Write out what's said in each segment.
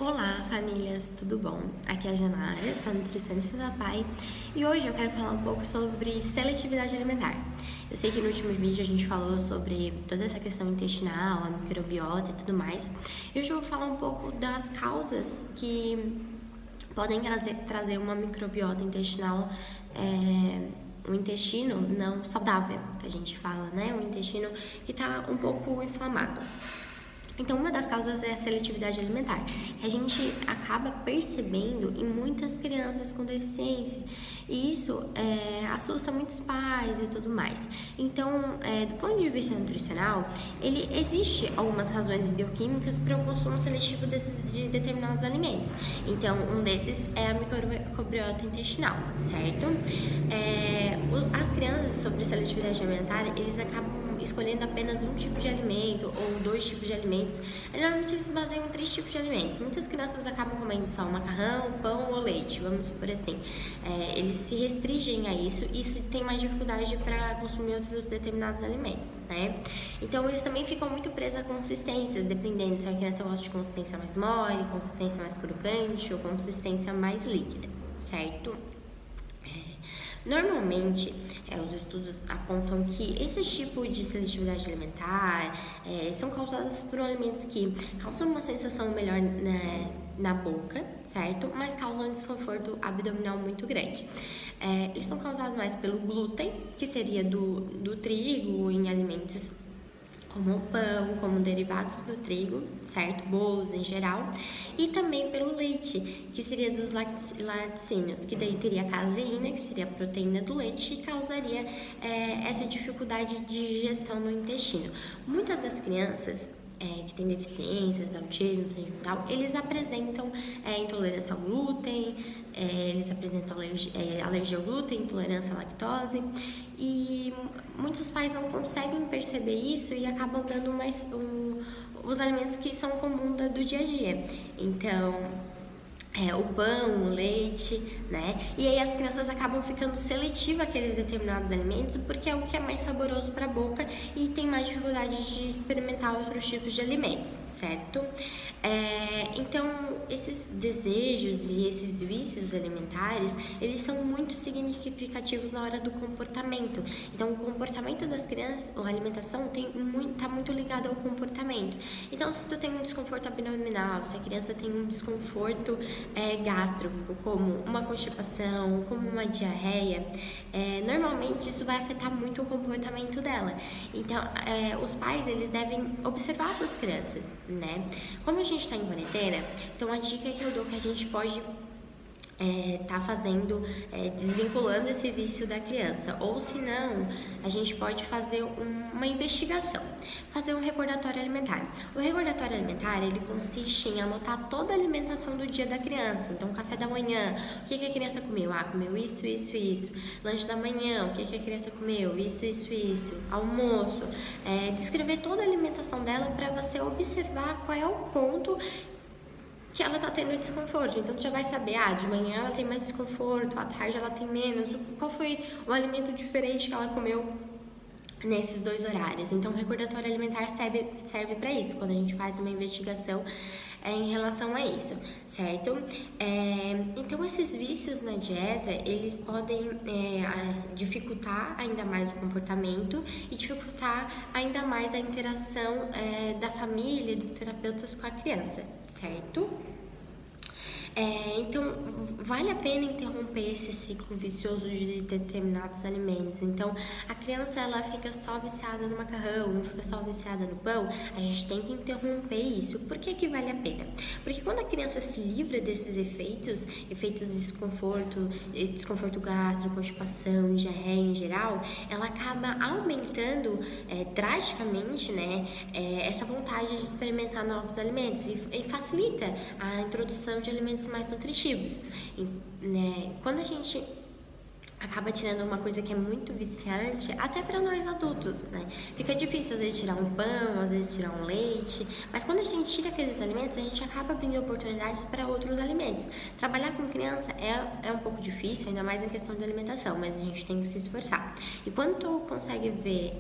Olá, famílias, tudo bom? Aqui é a Janara, sou nutricionista da PAI e hoje eu quero falar um pouco sobre seletividade alimentar. Eu sei que no último vídeo a gente falou sobre toda essa questão intestinal, a microbiota e tudo mais, e hoje eu vou falar um pouco das causas que podem trazer uma microbiota intestinal, um intestino não saudável, que a gente fala, né? Um intestino que está um pouco inflamado. Então, uma das causas é a seletividade alimentar, que a gente acaba percebendo em muitas crianças com deficiência, e isso assusta muitos pais e tudo mais. Então, do ponto de vista nutricional, existe algumas razões bioquímicas para o consumo seletivo de determinados alimentos. Então, um desses é a microbiota intestinal, certo? As crianças sobre seletividade alimentar, eles acabam escolhendo apenas um tipo de alimento ou dois tipos de alimentos. Normalmente eles se baseiam em 3 tipos de alimentos. Muitas crianças acabam comendo só macarrão, pão ou leite, vamos supor assim. Eles se restringem a isso e têm mais dificuldade para consumir outros determinados alimentos, né? Então eles também ficam muito presos a consistências, dependendo se a criança gosta de consistência mais mole, consistência mais crocante ou consistência mais líquida, certo? Normalmente, os estudos apontam que esse tipo de seletividade alimentar são causados por alimentos que causam uma sensação melhor na boca, certo? Mas causam um desconforto abdominal muito grande. Eles são causados mais pelo glúten, que seria do trigo em alimentos como o pão, como derivados do trigo, certo? Bolos em geral. E também pelo leite, que seria dos laticínios, que daí teria a caseína, que seria a proteína do leite, e causaria essa dificuldade de digestão no intestino. Muitas das crianças que têm deficiências, autismo, geral, eles apresentam intolerância ao glúten, eles apresentam alergia ao glúten, intolerância à lactose, e muitos pais não conseguem perceber isso e acabam dando os alimentos que são comuns do dia a dia. Então, o pão, o leite, né? E aí as crianças acabam ficando seletivas àqueles determinados alimentos porque é o que é mais saboroso para a boca e tem mais dificuldade de experimentar outros tipos de alimentos, certo? Então, esses desejos e esses vícios alimentares, eles são muito significativos na hora do comportamento. Então, o comportamento das crianças, a alimentação tá muito ligado ao comportamento. Então, se tu tem um desconforto abdominal, se a criança tem um desconforto gástrico, como uma constipação, como uma diarreia, normalmente isso vai afetar muito o comportamento dela. Então, os pais, eles devem observar suas crianças, né? Como a gente está em quarentena, então a dica que eu dou que a gente pode tá fazendo, desvinculando esse vício da criança, ou se não, a gente pode fazer uma investigação, fazer um recordatório alimentar. O recordatório alimentar, ele consiste em anotar toda a alimentação do dia da criança. Então, café da manhã, o que a criança comeu? Comeu isso, isso, isso. Lanche da manhã, o que a criança comeu? Isso, isso, isso. Almoço, descrever toda a alimentação dela para você observar qual é o ponto que ela tá tendo desconforto. Então, tu já vai saber, de manhã ela tem mais desconforto, à tarde ela tem menos, qual foi o alimento diferente que ela comeu nesses 2 horários. Então, o recordatório alimentar serve para isso, quando a gente faz uma investigação em relação a isso, certo? Então, esses vícios na dieta, eles podem dificultar ainda mais o comportamento e dificultar ainda mais a interação da família e dos terapeutas com a criança, certo? Então, vale a pena interromper esse ciclo vicioso de determinados alimentos. Então, a criança, ela fica só viciada no macarrão, não fica só viciada no pão, a gente tem que interromper isso. Por que que vale a pena? Porque quando a criança se livra desses efeitos de desconforto gástrico, constipação, diarreia em geral, ela acaba aumentando drasticamente, né, essa vontade de experimentar novos alimentos e facilita a introdução de alimentos mais nutritivos, né? Quando a gente acaba tirando uma coisa que é muito viciante, até para nós adultos, né? Fica difícil às vezes tirar um pão, às vezes tirar um leite, mas quando a gente tira aqueles alimentos, a gente acaba abrindo oportunidades para outros alimentos. Trabalhar com criança é um pouco difícil, ainda mais em questão de alimentação, mas a gente tem que se esforçar. E quando tu consegue ver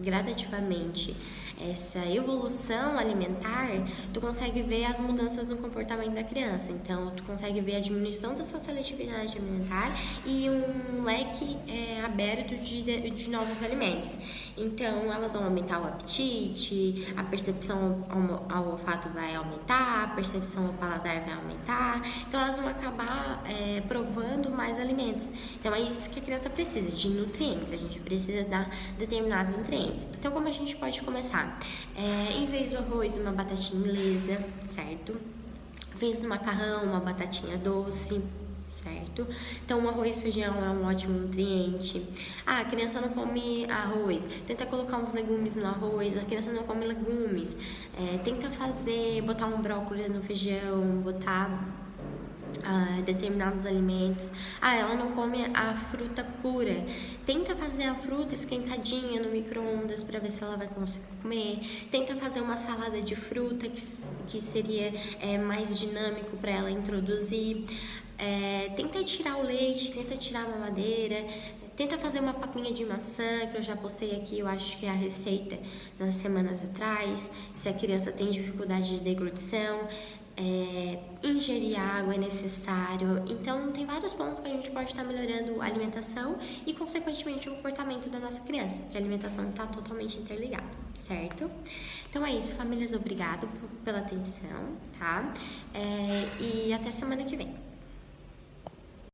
gradativamente essa evolução alimentar, tu consegue ver as mudanças no comportamento da criança. Então, tu consegue ver a diminuição da sua seletividade alimentar e um leque aberto de novos alimentos. Então, elas vão aumentar o apetite, a percepção ao olfato vai aumentar, a percepção ao paladar vai aumentar. Então, elas vão acabar provando mais alimentos. Então, é isso que a criança precisa, de nutrientes. A gente precisa dar determinados nutrientes. Então, como a gente pode começar? Em vez do arroz, uma batatinha inglesa, certo? Em vez do macarrão, uma batatinha doce, certo? Então, o arroz e feijão é um ótimo nutriente. A criança não come arroz, tenta colocar uns legumes no arroz. A criança não come legumes, tenta botar um brócolis no feijão, botar determinados alimentos. Ela não come a fruta pura, tenta fazer a fruta esquentadinha no micro-ondas para ver se ela vai conseguir comer. Tenta fazer uma salada de fruta que seria mais dinâmico para ela introduzir. Tenta tirar o leite, tenta tirar a mamadeira. Tenta fazer uma papinha de maçã, que eu já postei aqui, eu acho que é a receita nas semanas atrás. Se a criança tem dificuldade de deglutição, ingerir água é necessário. Então, tem vários pontos que a gente pode estar melhorando a alimentação e, consequentemente, o comportamento da nossa criança, porque a alimentação está totalmente interligada, certo? Então é isso, famílias, obrigado pela atenção, tá? E até semana que vem.